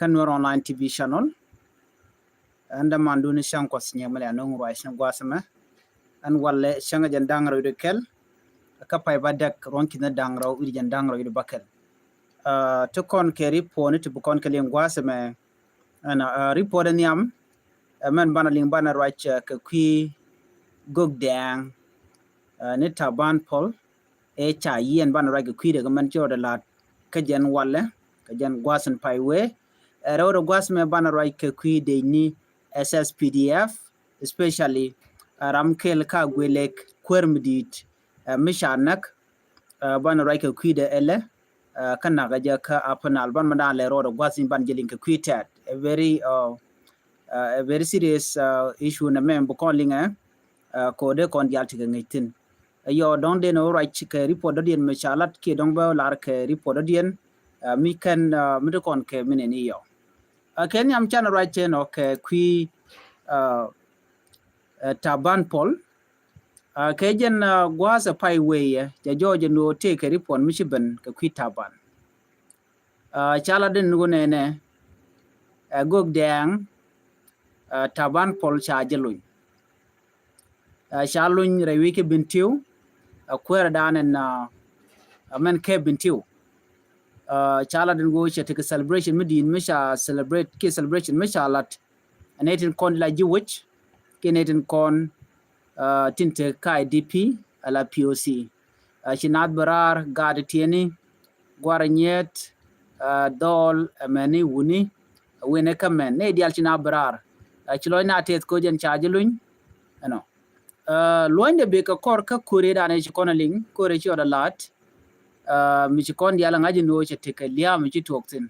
Kanwar online TV channel anda mandu ni shang kwasnya mala nong roi shang gwasama an walle shanga jan dangro de kel ka pay badak ronki na dangro wi jan dangro de bakel to kon ke ripo ni to kon ke len gwasama ana ripo de nyam man bana ling bana roi ka kwi gog dang ni taban pol e cha yen bana roi ka kwi de man cho de lat ka jan walle ka jan gwasan paywe rawro gwasme bana roi ka kwi de ni SSPDF especially ramkel ka gwelek kwermdit mishanak bana roi ka kwi de ele kana gaja ka apanal ban madan le rawro gwasin ban jelin ka kwi tat a very serious issue na mem bu calling ko de kon dial tiga ngitin yo don de no right ka report dien mishalat ke don ba lar ka report dien mi kan mi de kon ke mineni yo ken yam chan right chen okay kwi taban pol ke jen gwasa pai we ja joje no te ke report mi chiben ka kwi taban chala den go ne gog dang taban pol cha jelun shalun rewi ke bintiu kwera danen amen ke bintiu chala den go che take celebration midin misha celebrate ke celebration misha lat anetin kon la jiwich ke netin kon tinte kai DP ala POC chinat barar gad tieni gwaranyet dol ameni wuni wene kamen ne dial china barar chiloy na tet ko jen chajelun ano loinde be ka kor ka kure da ne chikona ling kore chi oda lat mi chikon diala ngaji no che te liam chi toktin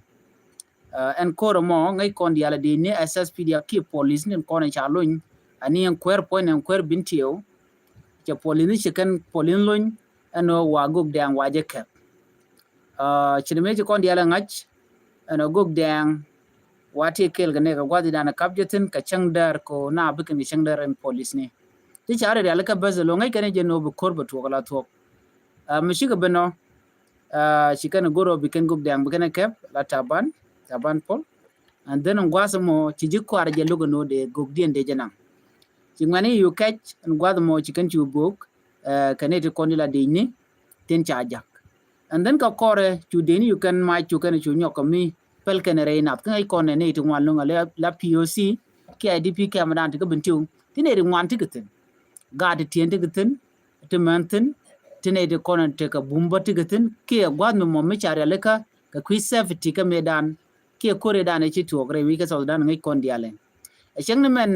en koro mo ngai kon diala de ne SSPD ki police ne kon chalun ani en kwer point en kwer bintio che police chikan polin lun ano waguk dang waje kep chine me chikon diala ngach ano guk dang wati kel gane ka gwadi dana kapjetin ka changdar ko na bikin changdar en police ne ti chare diala ka bazalo ngai kane je no bu korba to kala to mi shiga beno chikana goro bikin guk dang bikin kep la taban pol and then ngwasamo chiji kwar je lugo no de guk dien de janang chingani you catch ngwadamo chikan chu book kanete konila de ni ten chajak and then ka kore chu de ni you can mai chu kan chu nyokomi pel kenere nap kai konne ne tu wan lunga la POC ki IDP kamadan ti bintu tine ri wan tigitin gad tien tigitin timantin tine de konan te ka bumba tigitin ki gwad no mo chare leka ka kwi safety ka medan ki kore dan chi tu ogre wi ka so dan ngai kon diale chang men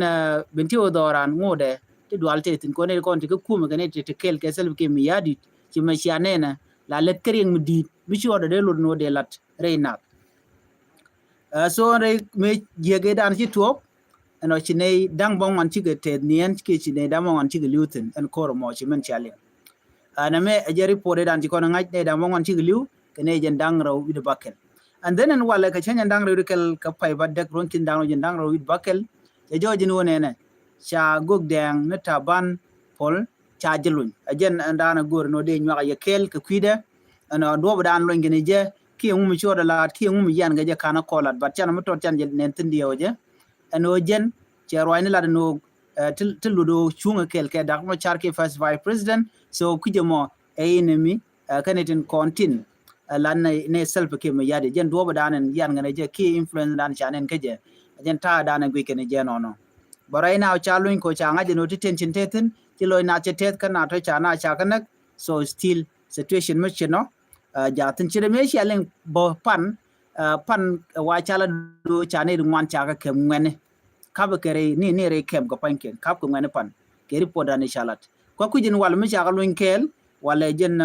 bintu odoran ngode ti dual te tin konne kon ti ku me ne te kel ke sel ke mi yadi chi ma chiane na la let kering mdi mi chi odo de lo no de lat reinat so re me yege dan chi tuop ano chine dang bong wan chi ge te nien chi chine dang bong wan chi ge lutin en koro mo chi men chale ana me ajeri pore dan chi kono ngaj ne dang bong wan chi ge liu kene jen dang raw wi de bakel and then en wala ka chen dang raw kel ka pai badek ron kin dang jen dang raw wi bakel je jojin wone ne cha gog dang na taban pol cha jelun ajen andana gor no de nywa ye kel ka kwide ano do dan lo ngene je ki ngum mi choda lat ki ngum yan ga je kana kolat bat chan mo tot chan je nen tin dio je ano jen che roine la no til do chunga kel ke dak mo char ke first vice president so kuje mo enemy kanetin kontin lan ne self ke me yade jen do dan yan ngane je ki influence dan chanen ke je jen ta dan gwi ke ne je no barai na cha luin ko cha ngaje no ti tension tetin ti loy na che tet kana to cha na cha kanak so still situation much no jatin chire me shaleng bo pan wa chala do chane ngwan cha ka kem ngene kab kere ni re kem ko panken kab ko ngene pan ke report ani shalat ko kujin wal me cha luin kel wala jen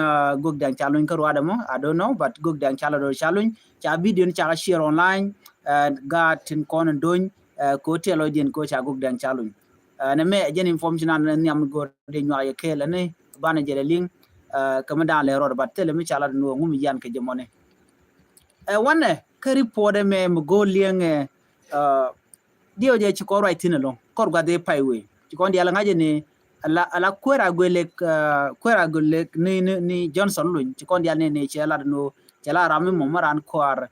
gog dang cha luin ko wada mo I don't know but gog dang chala do chalun cha video ni cha share online ga tin kon don ko telo din ko cha gog dang chalun na me jen information an nyam go de nywa ye kel ne bana jere ling kamada le ro bat tele mi chala no ngum yan ke jemone wanne ka report me go lieng dio je ci ko right tinelo kor ga de paywe ci ko ndiala ngaje ni ala kwera golek ni Johnson luñ ci ko ndial ne ci ala no ci ala rami mo maran koar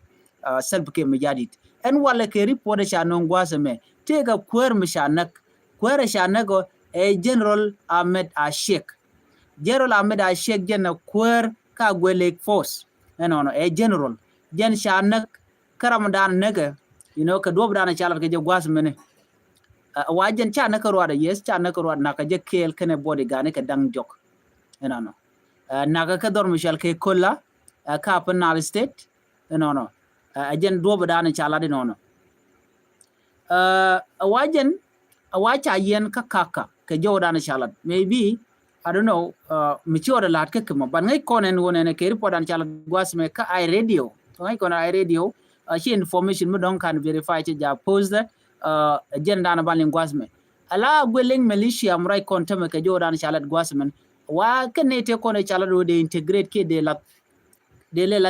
self ke mejadit en wala ke report sha non gwasme te ga kwer mishanak kwer shanego General Ahmed Ashek General Ahmed Ashek jena kwer ka gwelek force no general jen shanak karamadan nega ka dob dana chalat ke je gwasme ne wajen cha na karwa da yes cha na karwa na ka je kel kene body gane ka dang jok no na ka dor mishal ke kolla ka penal state no ajen dob dana chala de no wajen wacha yen ka kaka ke jodana chalat maybe I don't know micho da lat ka kuma ban ngai konen wonen ke report an chalat gwasme ka I radio so ngai kona I radio she information mo don kan verify che ja post agenda na balin gwasme ala gweleng militia amrai kontame ke jodan chalat gwasmen wa kenete kono chalat do de integrate ke de la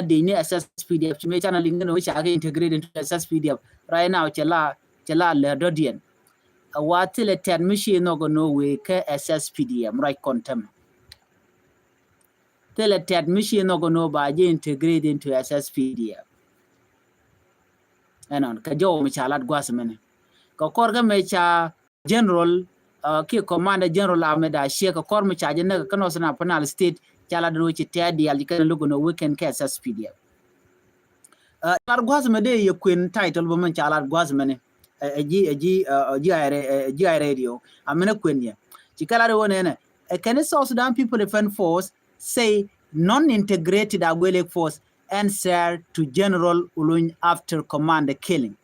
de ni assess pdf me channel ngeno which are integrate into assess pdf right now chela le dodien wa tele ten machine no go no we ke assess pdf right kontame tele ten machine no go no ba je integrate into assess pdf enon ka jo mi chalat gwasmen ko korga mecha general ki commander general Ahmed Ashek ko kormi chaje ne kano sana penal state chala do ci tedi al kan lugo no weekend ke SPDF tar gwasme de ye queen title bo man chala gwasme ne ji radio amena queen ya ci kala do ne can South Sudan People Defense Force say non-integrated Agwelek force answer to General Uluny after command killing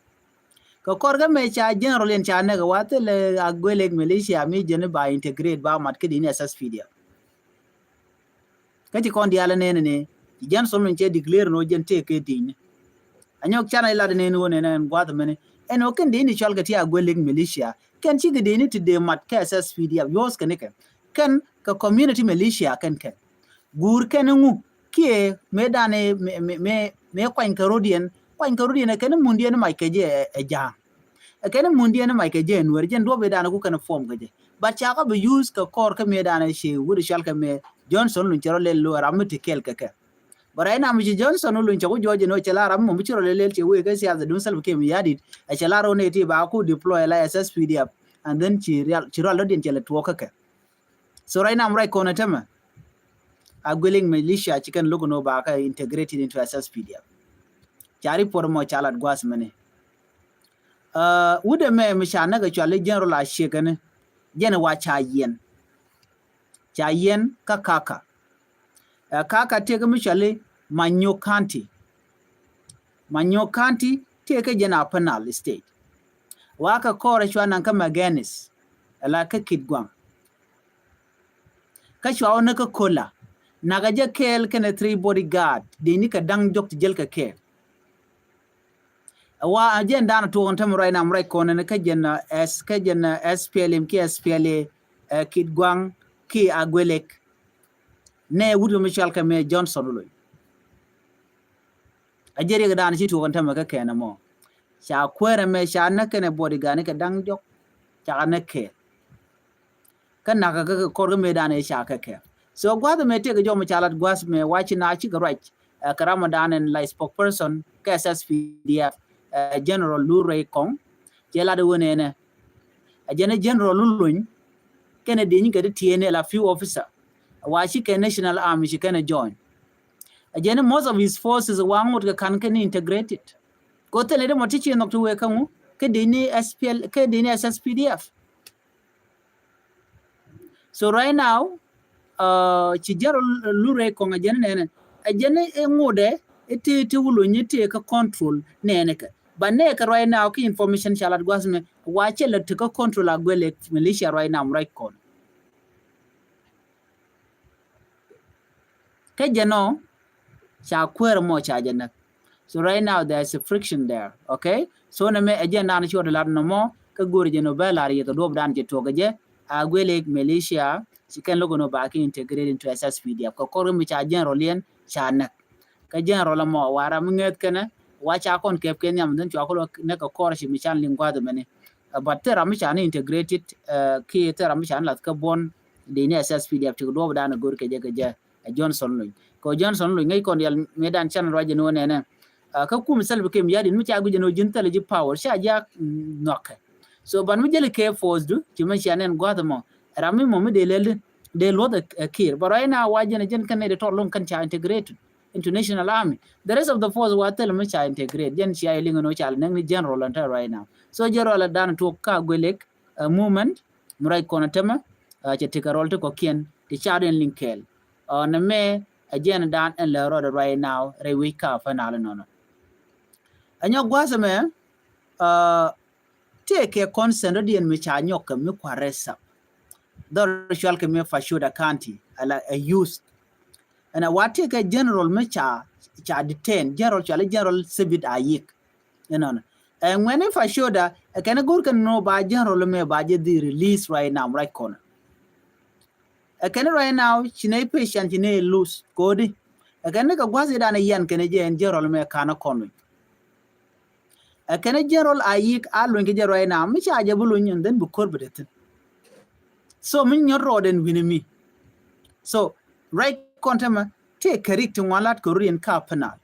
ko korga mecha general en chane ga wate le Agwelek militia mi jene ba integrate ba mat ke dini SSPDF kati kon diala ne jan so men che declare no jen te ke dini anyok chana ila de ne wona en gwada mene en o ken dini cholga ti Agwelek militia ken chi dini ti de mat ke SSPDF yos ken ka community militia ken gur ken ngu kie medane me kwan karodien ken mundien mai keje ja ken mundien mai keje nwer jen do be dana ku ken form keje but cha ka be use ka kor ka me dana she wuri shal ka me Johnson lun chero le lo ramti kel keke bara ina mi Johnson lun chago joje no chela ram mu chero le che we ka sia da dun sal ke mi yadit a chela ro ne ti ba ku deploy la SSPDF and then chiro lo din chela to keke so right now I'm right kona tema Agwelek militia chicken logo no ba ka integrated into SSPDF chari por mo chalat gwas mane wude me mishana ga chale general ashekane jene wa cha yen ka kaka te ga mishale Manyo County te ka jena penal state wa ka kore chwana ka Maganis ala ka Kitgwang ka chwa ka kola naga je kel kene 3 bodyguard de ni ka dang jok jel ka ke wa agenda na to on tam right now right kono ne ka jenna SPLM ki SPLA Kitgwang ki Agwelek ne wudu Michel ka me Johnson loy ajeri ga dan ci to on tam ka ke na mo sha kwere me sha na kene bodyguard ne ka dang jok cha na ke kan naga ka ko me dan e sha ka ke so gwada me te ga jomo chalat gwas me wachi na chi ga right karamadan and like spokesperson KSSPDF General Lurey Kong jela de wone ne ajene General Luluny kene de ni ga de tiene la few officer wachi ke National Army shi kene join ajene most of his forces wangut ga kan integrated ko tele de motichi nok to we kan ke de ni SSPDF so right now ci General Lurey Kong ajene ngode ete Uluny te ka control ne ka but ne ka right now ki information chalat gwasme wache le to ka control Agwelek militia right now right kon ke jeno cha kwere mo cha jena so right now there's a friction there okay so na me agenda na chodo lad no mo ka gor jeno bela ri ka dob dan je to gaje Agwelek militia siken logo no ba ki integrate into SSPDF ko ko mi cha general yen cha nak ka general mo wara mu nget kana wacha kon kep ken yam den ko ne ko kor shi mi chan lingwa de mene but tera mi chan integrated ki tera mi chan lat ka bon de ni SSPDF to do da na gor ke je Johnson Lung ko Johnson Lung ngai kon yal medan chan roje no ne ka kum Salva Kiir yadin mi cha gu jeno jinta le power sha ja nok so ban mi jeli ke force du ti man shanen godamo rami mo mi de lo the Kiir but right now wa jena jen kan de to long kan cha integrated into national army the rest of the force wa tel mi cha integrate jen cha lingo no cha nang ni general anta right now so general dan to ka golek movement murai kona tema che tikarol to ko kien ti cha den linkel na me again dan and le road right now re we ka fa na no anyo gwasame take a consent odian mi cha nyoka mi kwaresa the ritual ke mi Fashoda County ala a youth and what take a general mi cha detain general Sibit Ayik you know and when if Fashoda can go can know by general me by the release right now right corner can right now she nay patient she nay lose godi can ga gwazi dana yan can je general me kana kono can general Ayik alwen ke right now mi cha jabulu nyen den bu korbedet so min your road and winimi so right contema take correct walat korean kapanal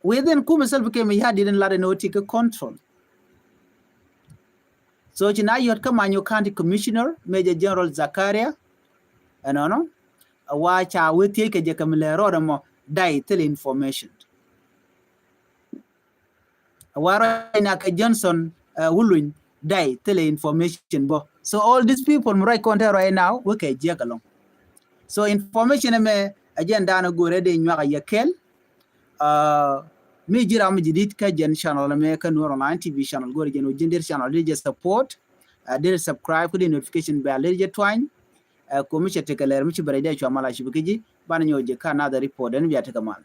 within kuma self came ya didn't let no take control so china you come on your county commissioner Major General Zakaria and no watch we take je kamle road mo dai tell information wara na ka Johnson wulun dai tell information bo so all these people right content right now we ke jegalong so information me agenda na go ready nyaka yakel mi jira mi jidit ka jen channel me ka Noor Online TV channel go jen jindir channel je support de subscribe ku notification bell je twine ko mi chete kaler mi ci bare de chwa mala shi bikiji bana nyoje ka na da report den biya ta kamal